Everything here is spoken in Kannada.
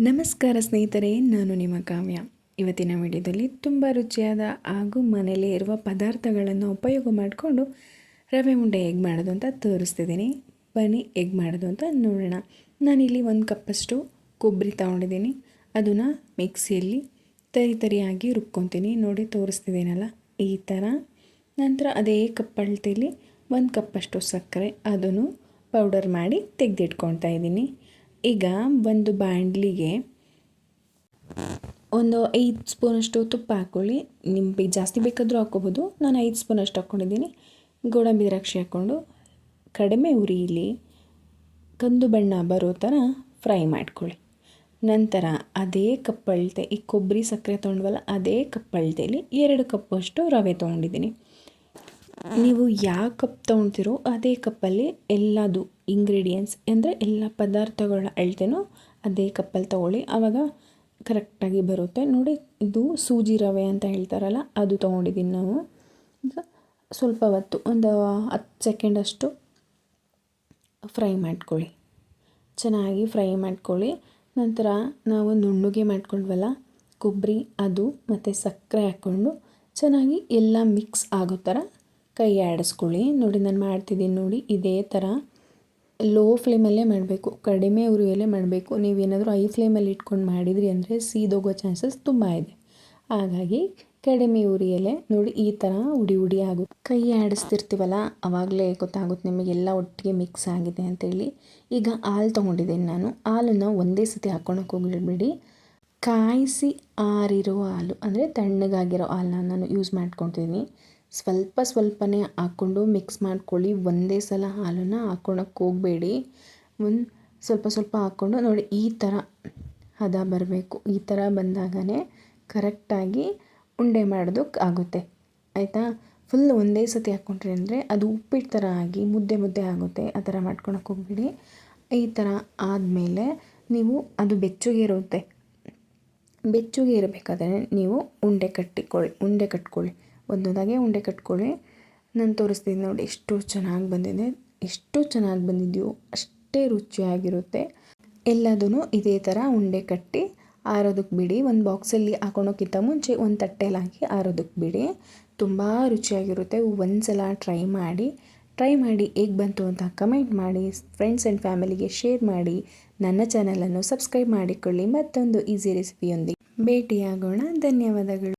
ನಮಸ್ಕಾರ ಸ್ನೇಹಿತರೆ, ನಾನು ನಿಮ್ಮ ಕಾವ್ಯ. ಇವತ್ತಿನ ವಿಡಿಯೋದಲ್ಲಿ ತುಂಬ ರುಚಿಯಾದ ಹಾಗೂ ಮನೆಯಲ್ಲೇ ಇರುವ ಪದಾರ್ಥಗಳನ್ನು ಉಪಯೋಗ ಮಾಡಿಕೊಂಡು ರವೆ ಉಂಡೆ ಹೇಗೆ ಮಾಡೋದು ಅಂತ ತೋರಿಸ್ತಿದ್ದೀನಿ. ಬನ್ನಿ ಹೇಗೆ ಮಾಡೋದು ಅಂತ ನೋಡೋಣ. ನಾನಿಲ್ಲಿ 1 ಕಪ್ಪಷ್ಟು ಕೊಬ್ಬರಿ ತೊಗೊಂಡಿದ್ದೀನಿ. ಅದನ್ನು ಮಿಕ್ಸಿಯಲ್ಲಿ ತರಿಯಾಗಿ ರುಬ್ಕೊತೀನಿ. ನೋಡಿ ತೋರಿಸ್ತಿದ್ದೀನಲ್ಲ, ಈ ಥರ. ನಂತರ ಅದೇ ಕಪ್ ಅಳತೆಯಲ್ಲಿ 1 ಕಪ್ಪಷ್ಟು ಸಕ್ಕರೆ, ಅದನ್ನು ಪೌಡರ್ ಮಾಡಿ ತೆಗೆದಿಟ್ಕೊಳ್ತಾ ಇದ್ದೀನಿ. ಈಗ ಒಂದು ಬಾಣಲಿಗೆ ಒಂದು 5 ಸ್ಪೂನಷ್ಟು ತುಪ್ಪ ಹಾಕ್ಕೊಳ್ಳಿ. ನಿಮಗೆ ಜಾಸ್ತಿ ಬೇಕಾದರೂ ಹಾಕ್ಕೋಬೋದು. ನಾನು 5 ಸ್ಪೂನಷ್ಟು ಹಾಕ್ಕೊಂಡಿದ್ದೀನಿ. ಗೋಡಂಬಿ ದ್ರಾಕ್ಷಿ ಹಾಕ್ಕೊಂಡು ಕಡಿಮೆ ಉರಿಯಲ್ಲಿ ಕಂದು ಬಣ್ಣ ಬರೋ ಥರ ಫ್ರೈ ಮಾಡ್ಕೊಳ್ಳಿ. ನಂತರ ಅದೇ ಕಪ್ ಅಳತೆ, ಈ ಕೊಬ್ಬರಿ ಸಕ್ಕರೆ ತೊಗೊಂಡ್ವಲ್ಲ, ಅದೇ ಕಪ್ ಅಳತೆಯಲ್ಲಿ 2 ಕಪ್ಪಷ್ಟು ರವೆ ತೊಗೊಂಡಿದ್ದೀನಿ. ನೀವು ಯಾವ ಕಪ್ ತೊಗೊಳ್ತೀರೋ ಅದೇ ಕಪ್ಪಲ್ಲಿ ಎಲ್ಲದು ಇಂಗ್ರೀಡಿಯೆಂಟ್ಸ್ ಅಂದರೆ ಎಲ್ಲ ಪದಾರ್ಥಗಳ ಅಳತೆನೂ ಅದೇ ಕಪ್ಪಲ್ಲಿ ತೊಗೊಳ್ಳಿ. ಆವಾಗ ಕರೆಕ್ಟಾಗಿ ಬರುತ್ತೆ. ನೋಡಿ, ಇದು ಸೂಜಿ ರವೆ ಅಂತ ಹೇಳ್ತಾರಲ್ಲ, ಅದು ತೊಗೊಂಡಿದ್ದೀನಿ ನಾವು. ಸ್ವಲ್ಪ ಹೊತ್ತು ಒಂದು 10 ಸೆಕೆಂಡಷ್ಟು ಫ್ರೈ ಮಾಡ್ಕೊಳ್ಳಿ. ಚೆನ್ನಾಗಿ ಫ್ರೈ ಮಾಡ್ಕೊಳ್ಳಿ. ನಂತರ ನಾವು ನುಣ್ಣಗೆ ಮಾಡ್ಕೊಂಡ್ವಲ್ಲ ಕೊಬ್ಬರಿ, ಅದು ಮತ್ತು ಸಕ್ಕರೆ ಹಾಕ್ಕೊಂಡು ಚೆನ್ನಾಗಿ ಎಲ್ಲ ಮಿಕ್ಸ್ ಆಗೋ ಥರ ಕೈ ಆಡಿಸ್ಕೊಳ್ಳಿ. ನೋಡಿ, ನಾನು ಮಾಡ್ತಿದ್ದೀನಿ ನೋಡಿ, ಇದೇ ಥರ ಲೋ ಫ್ಲೇಮಲ್ಲೇ ಮಾಡಬೇಕು, ಕಡಿಮೆ ಉರಿಯಲ್ಲೇ ಮಾಡಬೇಕು. ನೀವೇನಾದರೂ ಹೈ ಫ್ಲೇಮಲ್ಲಿ ಇಟ್ಕೊಂಡು ಮಾಡಿದ್ರಿ ಅಂದರೆ ಸೀದೋಗೋ ಚಾನ್ಸಸ್ ತುಂಬ ಇದೆ. ಹಾಗಾಗಿ ಕಡಿಮೆ ಉರಿಯಲ್ಲೇ ನೋಡಿ ಈ ಥರ ಉಡಿ ಆಗುತ್ತೆ. ಕೈ ಆಡಿಸ್ತಿರ್ತೀವಲ್ಲ, ಆವಾಗಲೇ ಗೊತ್ತಾಗುತ್ತೆ ನಿಮಗೆಲ್ಲ ಒಟ್ಟಿಗೆ ಮಿಕ್ಸ್ ಆಗಿದೆ ಅಂತೇಳಿ. ಈಗ ಹಾಲು ತೊಗೊಂಡಿದ್ದೀನಿ ನಾನು. ಹಾಲನ್ನು ಒಂದೇ ಸತಿ ಹಾಕ್ಕೊಳಕ್ಕೆ ಹೋಗಿಬಿಡಿ. ಕಾಯಿಸಿ ಆರಿರೋ ಹಾಲು ಅಂದರೆ ತಣ್ಣಗಾಗಿರೋ ಹಾಲನ್ನ ನಾನು ಯೂಸ್ ಮಾಡ್ಕೊತೀನಿ. ಸ್ವಲ್ಪನೇ ಹಾಕ್ಕೊಂಡು ಮಿಕ್ಸ್ ಮಾಡ್ಕೊಳ್ಳಿ. ಒಂದೇ ಸಲ ಹಾಲನ್ನು ಹಾಕ್ಕೊಳಕ್ಕೆ ಹೋಗಬೇಡಿ. ಸ್ವಲ್ಪ ಹಾಕ್ಕೊಂಡು ನೋಡಿ, ಈ ಥರ ಹದ ಬರಬೇಕು. ಈ ಥರ ಬಂದಾಗಲೇ ಕರೆಕ್ಟಾಗಿ ಉಂಡೆ ಮಾಡೋದಕ್ಕೆ ಆಗುತ್ತೆ, ಆಯಿತಾ? ಫುಲ್ ಒಂದೇ ಸತಿ ಹಾಕ್ಕೊಂಡ್ರಿ ಅಂದರೆ ಅದು ಉಪ್ಪಿಟ್ಟು ಥರ ಆಗಿ ಮುದ್ದೆ ಆಗುತ್ತೆ. ಆ ಥರ ಮಾಡ್ಕೊಳಕ್ಕೆ ಹೋಗ್ಬೇಡಿ. ಈ ಥರ ಆದಮೇಲೆ ನೀವು ಅದು ಬೆಚ್ಚಗೆ ಇರಬೇಕಾದ್ರೆ ನೀವು ಉಂಡೆ ಕಟ್ಕೊಳ್ಳಿ. ಒಂದೊಂದಾಗೆ ಉಂಡೆ ಕಟ್ಕೊಳ್ಳಿ. ನಾನು ತೋರಿಸ್ತೀನಿ ನೋಡಿ, ಎಷ್ಟು ಚೆನ್ನಾಗಿ ಬಂದಿದೆಯೋ ಅಷ್ಟೇ ರುಚಿಯಾಗಿರುತ್ತೆ. ಎಲ್ಲದೂ ಇದೇ ಥರ ಉಂಡೆ ಕಟ್ಟಿ ಆರೋದಕ್ಕೆ ಬಿಡಿ. ಒಂದು ಬಾಕ್ಸಲ್ಲಿ ಹಾಕೊಳೋಕ್ಕಿಂತ ಮುಂಚೆ ಒಂದು ತಟ್ಟೆಯಲ್ಲಿ ಹಾಕಿ ಆರೋದಕ್ಕೆ ಬಿಡಿ. ತುಂಬ ರುಚಿಯಾಗಿರುತ್ತೆ. ಒಂದ್ಸಲ ಟ್ರೈ ಮಾಡಿ ಹೇಗೆ ಬಂತು ಅಂತ ಕಮೆಂಟ್ ಮಾಡಿ. ಫ್ರೆಂಡ್ಸ್ ಆ್ಯಂಡ್ ಫ್ಯಾಮಿಲಿಗೆ ಶೇರ್ ಮಾಡಿ. ನನ್ನ ಚಾನಲನ್ನು ಸಬ್ಸ್ಕ್ರೈಬ್ ಮಾಡಿಕೊಳ್ಳಿ. ಮತ್ತೊಂದು ಈಸಿ ರೆಸಿಪಿಯೊಂದಿಗೆ ಭೇಟಿಯಾಗೋಣ. ಧನ್ಯವಾದಗಳು.